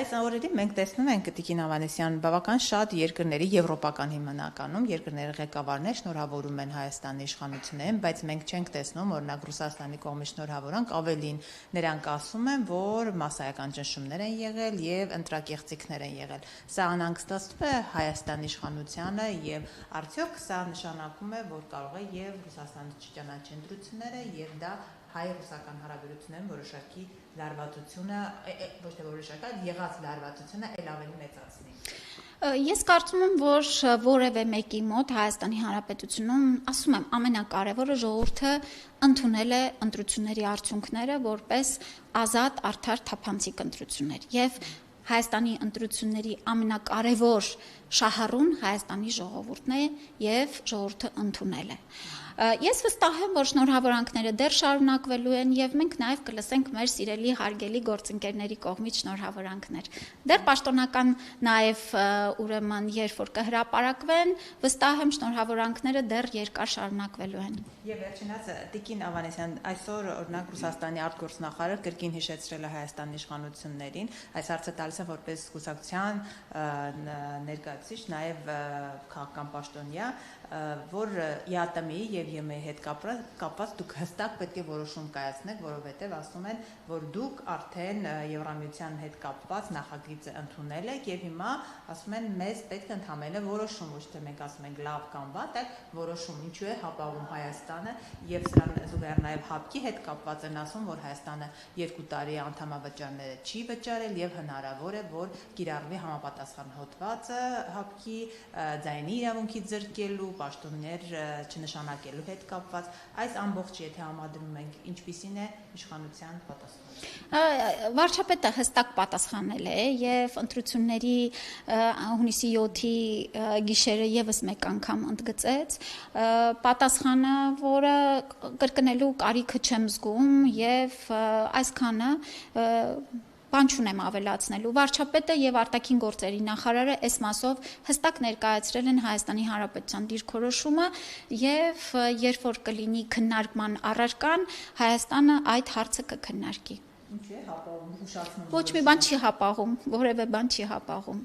Այս օրերին մենք տեսնում ենք Տիկին Ավանեսյան բավական շատ երկրների եվրոպական հիմնականում երկրների ղեկավարներ շնորհավորում են Հայաստանի իշխանություններին, բայց մենք չենք տեսնում օրինակ Ռուսաստանի կողմից շնորհավորանք, ավելին նրանք ասում են, որ մասսայական ճնշումներ են եղել եւ ընտրակեղծիքներ են եղել։ Սա անհանգստացնում է Հայաստանի իշխանությանը եւ արդյոք սա նշանակում է, որ կարող է եւ Ռուսաստանը չճանաչի ընտրությունները եւ դա հայ-ռուսական հարաբերություններում որոշակի լարվածությունը, ոչ թե որոշակի, այլ եղած լարվածությունը ել ավելի մեծացնի։ Ես կարծում եմ, որ որևէ մեկի մոտ Հայաստանի Հանրապետությունում, ասում եմ, ամենակարևորը ժողովուրդը ընդունել է ընտրությունների արդյունքները որպես ազատ, արդար, թափանցիկ ընտրություններ եւ Հայաստանի ընտրությունների ամենակարևոր շահառուն Հայաստանի ժողովուրդն է եւ ժողովուրդը ընդունել է։ Ես վստահ եմ, որ շնորհավորանքները դեռ շարունակվելու են եւ մենք նաեւ կլսենք մեր սիրելի հարգելի գործընկերների կողմից շնորհավորանքներ։ Դեռ պաշտոնական նաեւ ուրեմն երբ որ կհրապարակվեն, վստահ եմ շնորհավորանքները դեռ երկար շարունակվելու են։ Եվ վերջինս Տիկին Ավանեսյան, այսօր օրինակ Ռուսաստանի արտգործնախարարը կրկին հիշեցրել է Հայաստանի իշխանություններին, այս հարցը տալիս է որպես կուսակցության ներկայացուցիչ, նաեւ քաղաքական պաշտոնյա, որ ԵԱՏՄ-ի եւ ԵՄ-ի հետ կապված դուք հստակ պետք է որոշում կայացնեք, որովհետեւ ասում են, որ դուք արդեն Եվրամիության հետ կապված նախագիծը ընդունել եք եւ հիմա ասում են մեզ պետք է ընդհանրապես որոշում, ոչ թե մենք ասում ենք լավ կամ վատ, այլ որոշում, ինչու է հապաղում Հայաստանը եւ սրան զուգահեռ նաեւ ՀԱՊԿ-ի հետ կապված են ասում, որ Հայաստանը 2 տարի անդամավճարները չի վճարել եւ հնարավոր է, որ կիրառվի համապատասխան հոդվածը ՀԱՊԿ-ի ձայնի իրավունքի զրկելու, պաշտոններ չնշանակելու հետ կապված, այս ամբողջը եթե համադրում ենք, ինչպիսին է իշխանության պատասխանը։ Վարչապետը հստակ պատասխանել է եւ ընտրությունների հունիսի 7-ի գիշերը եւս մեկ անգամ ընդգծեց պատասխանը, որը կրկնելու կարիքը չեմ զգում եւ այսքանը բան չունեմ ավելացնելու։ Վարչապետը եւ արտաքին գործերի նախարարը այս մասով հստակ ներկայացրել են Հայաստանի Հանրապետության դիրքորոշումը եւ երբ որ կլինի քննարկման առարկան, Հայաստանը այդ հարցը կքննարկի։ Ինչու է հապաղում, ուշացնում։ Ոչ մի բան չի հապաղում, որևէ բան չի հապաղում։